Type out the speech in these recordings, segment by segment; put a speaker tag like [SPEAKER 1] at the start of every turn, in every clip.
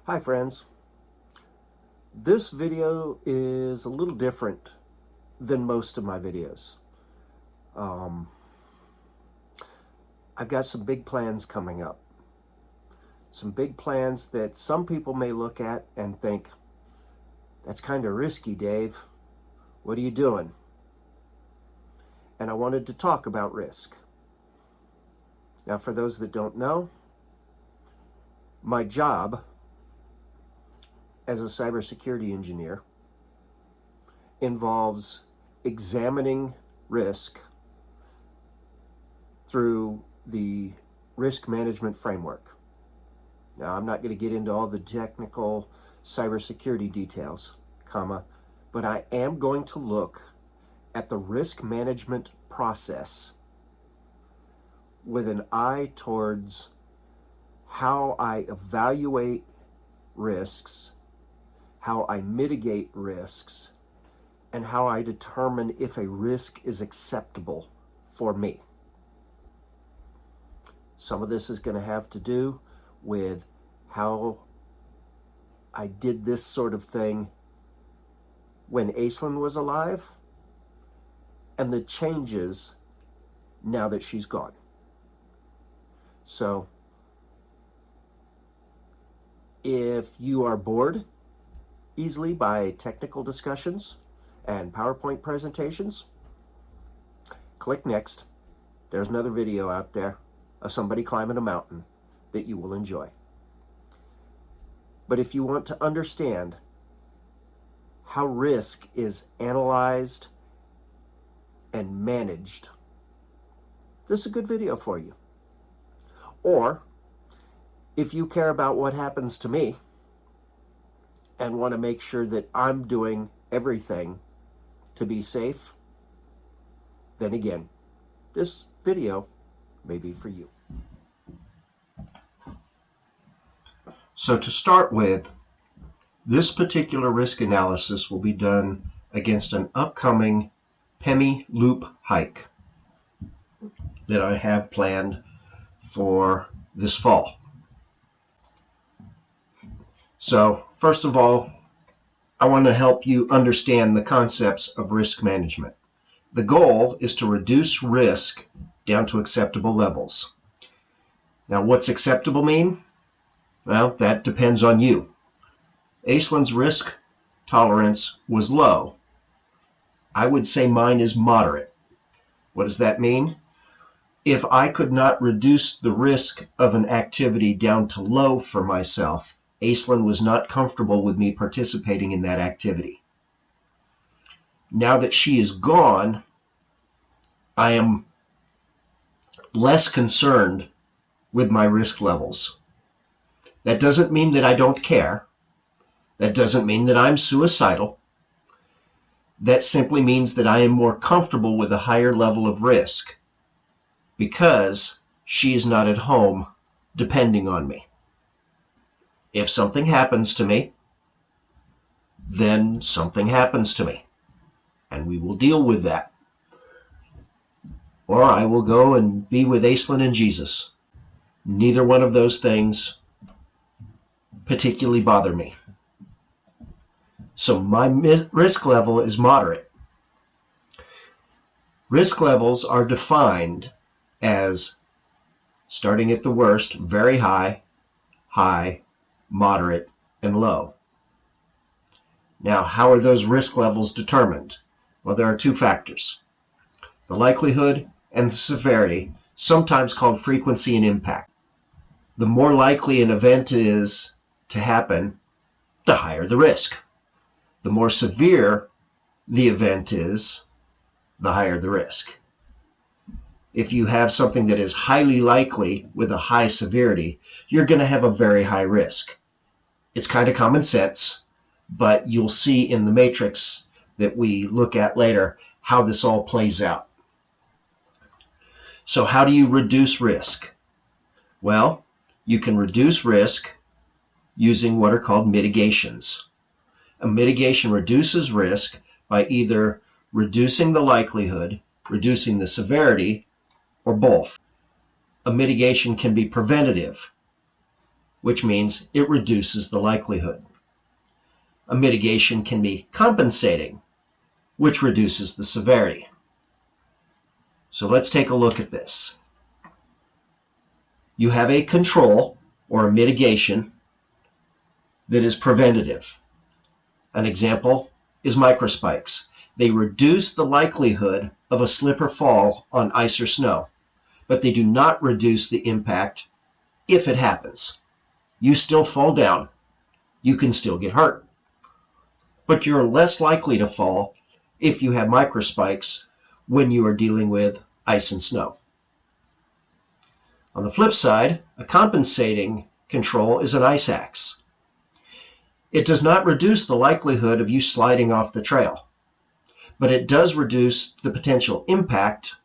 [SPEAKER 1] Hi friends, this video is a little different than most of my videos. I've got some big plans coming up. Some big plans that some people may look at and think, that's kind of risky, Dave. What are you doing? And I wanted to talk about risk. Now, for those that don't know, my job as a cybersecurity engineer involves examining risk through the risk management framework. Now, I'm not going to get into all the technical cybersecurity details, but I am going to look at the risk management process with an eye towards how I evaluate risks, how I mitigate risks, and how I determine if a risk is acceptable for me. Some of this is going to have to do with how I did this sort of thing when Aislinn was alive, and the changes now that she's gone. So, if you are bored easily by technical discussions and PowerPoint presentations, click next. There's another video out there of somebody climbing a mountain that you will enjoy. But if you want to understand how risk is analyzed and managed, this is a good video for you. Or if you care about what happens to me and want to make sure that I'm doing everything to be safe, then again, this video may be for you. So to start with, this particular risk analysis will be done against an upcoming Pemi Loop hike that I have planned for this fall. So, first of all, I want to help you understand the concepts of risk management. The goal is to reduce risk down to acceptable levels. Now, what's acceptable mean? Well, that depends on you. Aislinn's risk tolerance was low. I would say mine is moderate. What does that mean? If I could not reduce the risk of an activity down to low for myself, Aislinn was not comfortable with me participating in that activity. Now that she is gone, I am less concerned with my risk levels. That doesn't mean that I don't care. That doesn't mean that I'm suicidal. That simply means that I am more comfortable with a higher level of risk because she is not at home depending on me. If something happens to me, then something happens to me, and we will deal with that. Or I will go and be with Aislinn and Jesus. Neither one of those things particularly bother me. So my risk level is moderate. Risk levels are defined as, starting at the worst, very high, high, moderate, and low. Now, how are those risk levels determined? Well, there are two factors: the likelihood and the severity, sometimes called frequency and impact. The more likely an event is to happen, the higher the risk. The more severe the event is, the higher the risk. If you have something that is highly likely with a high severity, you're going to have a very high risk. It's kind of common sense, but you'll see in the matrix that we look at later how this all plays out. So how do you reduce risk? Well, you can reduce risk using what are called mitigations. A mitigation reduces risk by either reducing the likelihood, reducing the severity, or both. A mitigation can be preventative. which means it reduces the likelihood. A mitigation can be compensating, which reduces the severity. So let's take a look at this. You have a control or a mitigation that is preventative. An example is microspikes. They reduce the likelihood of a slip or fall on ice or snow, but they do not reduce the impact if it happens. You still fall down. You can still get hurt. But you're less likely to fall if you have microspikes when you are dealing with ice and snow. On the flip side, a compensating control is an ice axe. It does not reduce the likelihood of you sliding off the trail, but it does reduce the potential impact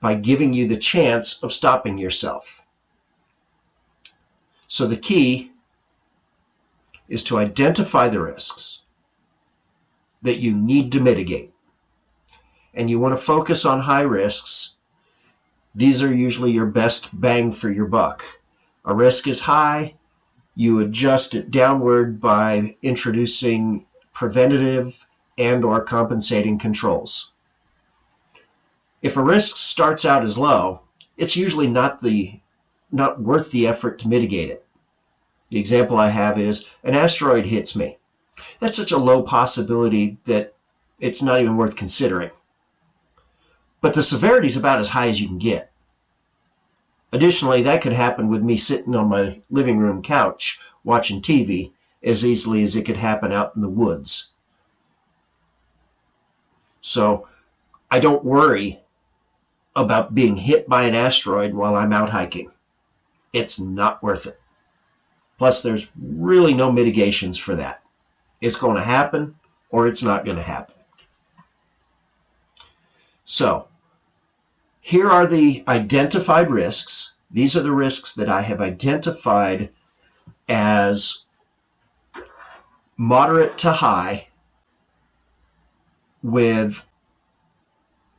[SPEAKER 1] by giving you the chance of stopping yourself. So the key is to identify the risks that you need to mitigate. And you want to focus on high risks. These are usually your best bang for your buck. A risk is high, you adjust it downward by introducing preventative and or compensating controls. If a risk starts out as low, it's usually not worth the effort to mitigate it. The example I have is an asteroid hits me. That's such a low possibility that it's not even worth considering. But the severity is about as high as you can get. Additionally, that could happen with me sitting on my living room couch watching TV as easily as it could happen out in the woods. So I don't worry about being hit by an asteroid while I'm out hiking. It's not worth it. Plus, there's really no mitigations for that. It's going to happen or it's not going to happen. So, here are the identified risks. These are the risks that I have identified as moderate to high with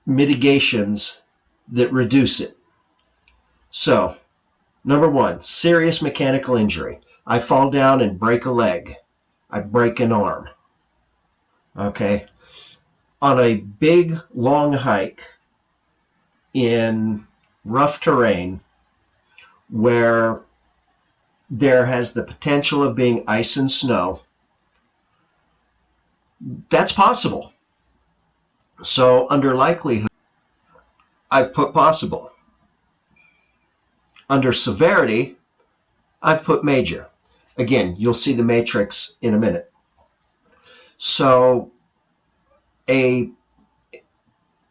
[SPEAKER 1] mitigations that reduce it. So, number one, serious mechanical injury. I fall down and break a leg. I break an arm. Okay? On a big, long hike in rough terrain where there has the potential of being ice and snow, that's possible. So under likelihood, I've put possible. Under severity, I've put major. Again, you'll see the matrix in a minute. So a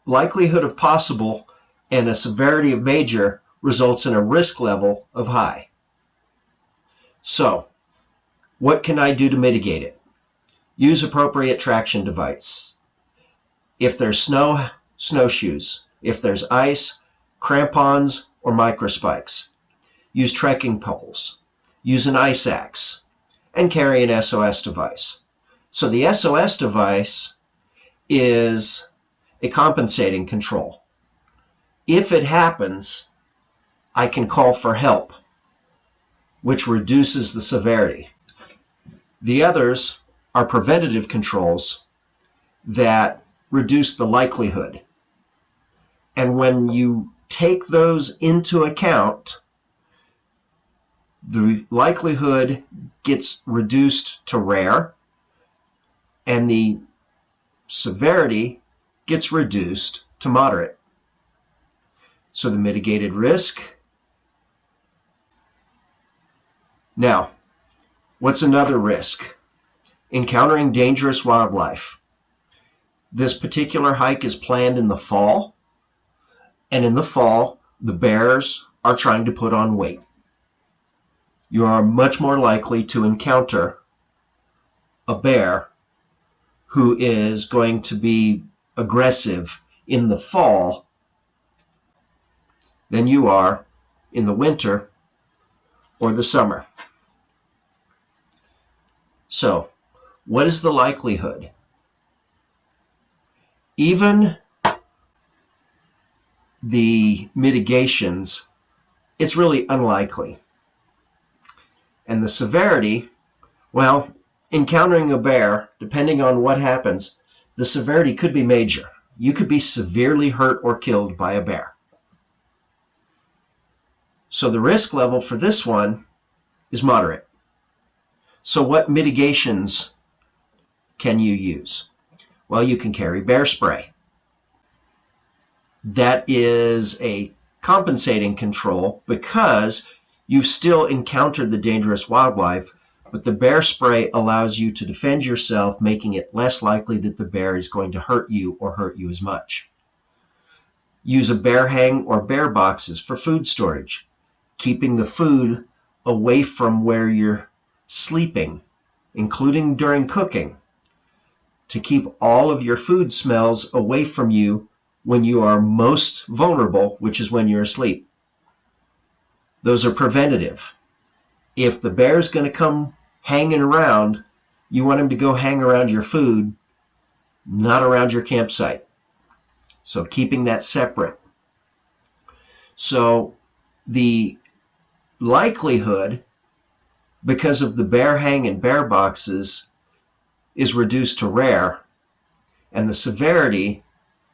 [SPEAKER 1] likelihood of possible and a severity of major results in a risk level of high. So, what can I do to mitigate it? Use appropriate traction device. If there's snow, snowshoes. If there's ice, crampons or microspikes. Use trekking poles. Use an ice axe. And carry an SOS device. So the SOS device is a compensating control. If it happens, I can call for help, which reduces the severity. The others are preventative controls that reduce the likelihood. And when you take those into account, the likelihood gets reduced to rare, and the severity gets reduced to moderate. So the mitigated risk. Now, what's another risk? Encountering dangerous wildlife. This particular hike is planned in the fall, and in the fall, the bears are trying to put on weight. You are much more likely to encounter a bear who is going to be aggressive in the fall than you are in the winter or the summer. So, what is the likelihood? Even the mitigations, it's really unlikely. And the severity, well, encountering a bear, depending on what happens, the severity could be major. You could be severely hurt or killed by a bear. So the risk level for this one is moderate. So what mitigations can you use? Well, you can carry bear spray. That is a compensating control because you've still encountered the dangerous wildlife, but the bear spray allows you to defend yourself, making it less likely that the bear is going to hurt you or hurt you as much. Use a bear hang or bear boxes for food storage, keeping the food away from where you're sleeping, including during cooking, to keep all of your food smells away from you when you are most vulnerable, which is when you're asleep. Those are preventative. If the bear's going to come hanging around, you want him to go hang around your food, not around your campsite. So keeping that separate. So the likelihood, because of the bear hang and bear boxes, is reduced to rare, and the severity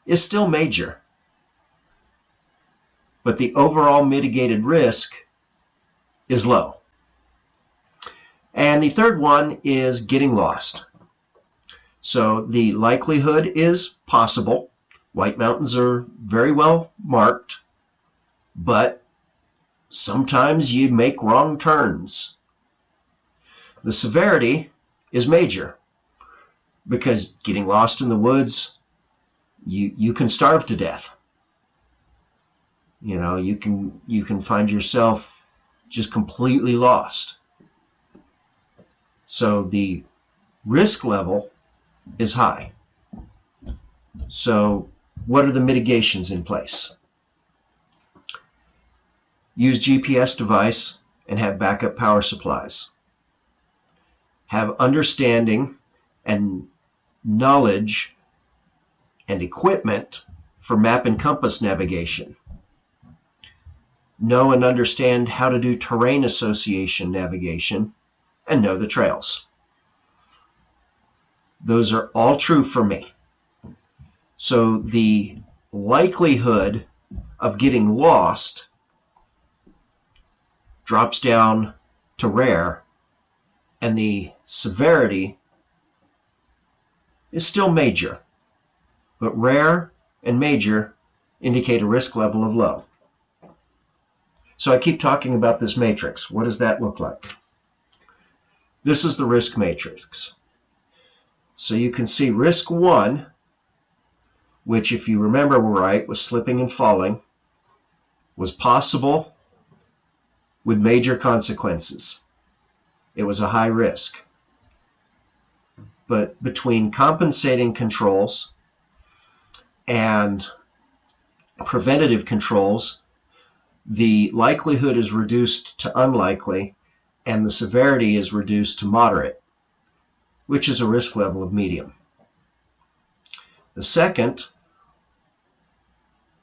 [SPEAKER 1] is still major. But the overall mitigated risk is low. And the third one is getting lost. So the likelihood is possible. White mountains are very well marked, but sometimes you make wrong turns. The severity is major because getting lost in the woods, you can starve to death. You know, you can find yourself just completely lost. So the risk level is high. So what are the mitigations in place? Use GPS device and have backup power supplies. Have understanding and knowledge and equipment for map and compass navigation. Know and understand how to do terrain association navigation and know the trails. Those are all true for me. So the likelihood of getting lost drops down to rare, and the severity is still major, but rare and major indicate a risk level of low. So I keep talking about this matrix. What does that look like? This is the risk matrix. So you can see risk 1, which if you remember right was slipping and falling, was possible with major consequences. It was a high risk. But between compensating controls and preventative controls, the likelihood is reduced to unlikely and the severity is reduced to moderate, which is a risk level of medium. The second,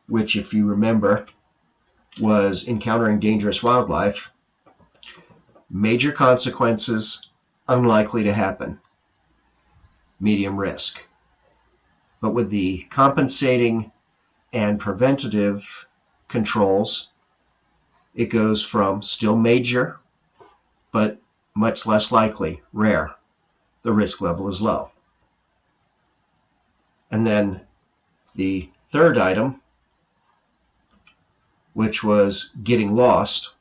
[SPEAKER 1] which if you remember was encountering dangerous wildlife, major consequences, unlikely to happen, medium risk. But with the compensating and preventative controls, it goes from still major, but much less likely, rare. The risk level is low. And then the third item, which was getting lost,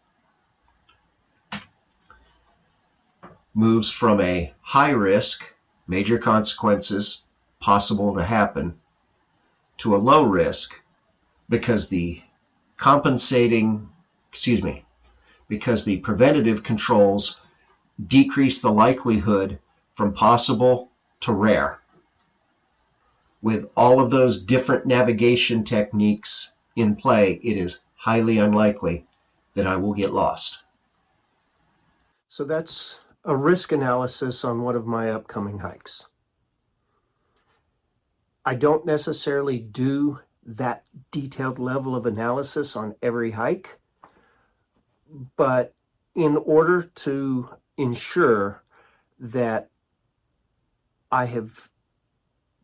[SPEAKER 1] moves from a high risk, major consequences possible to happen, to a low risk because the because the preventative controls decrease the likelihood from possible to rare. With all of those different navigation techniques in play, it is highly unlikely that I will get lost. So that's a risk analysis on one of my upcoming hikes. I don't necessarily do that detailed level of analysis on every hike, but in order to ensure that I have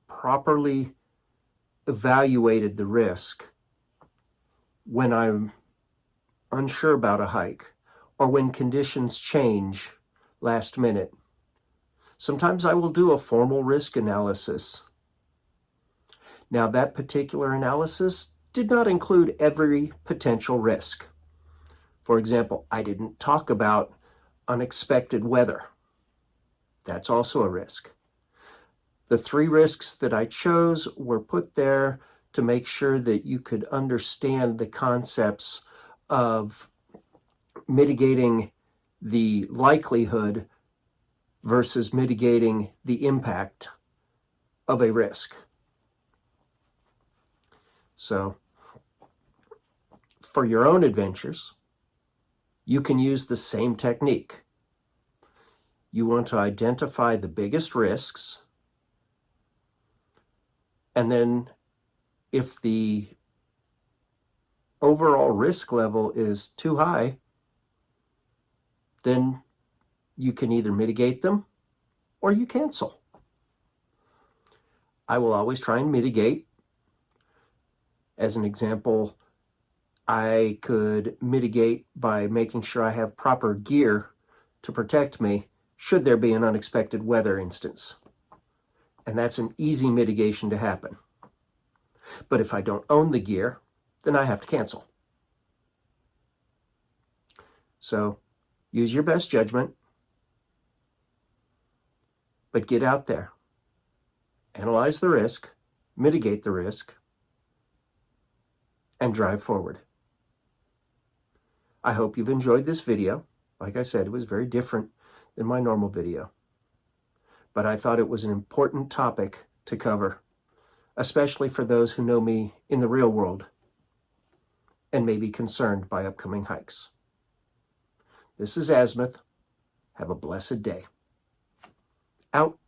[SPEAKER 1] properly evaluated the risk when I'm unsure about a hike or when conditions change last minute, sometimes I will do a formal risk analysis. Now, that particular analysis did not include every potential risk. For example, I didn't talk about unexpected weather. That's also a risk. The 3 risks that I chose were put there to make sure that you could understand the concepts of mitigating the likelihood versus mitigating the impact of a risk. So, for your own adventures, you can use the same technique. You want to identify the biggest risks, and then if the overall risk level is too high, then you can either mitigate them or you cancel. I will always try and mitigate. As an example, I could mitigate by making sure I have proper gear to protect me should there be an unexpected weather instance. And that's an easy mitigation to happen. But if I don't own the gear, then I have to cancel. So use your best judgment, but get out there. Analyze the risk, mitigate the risk, and drive forward. I hope you've enjoyed this video. Like I said, it was very different than my normal video. But I thought it was an important topic to cover, especially for those who know me in the real world and may be concerned by upcoming hikes. This is Azimuth. Have a blessed day. Out.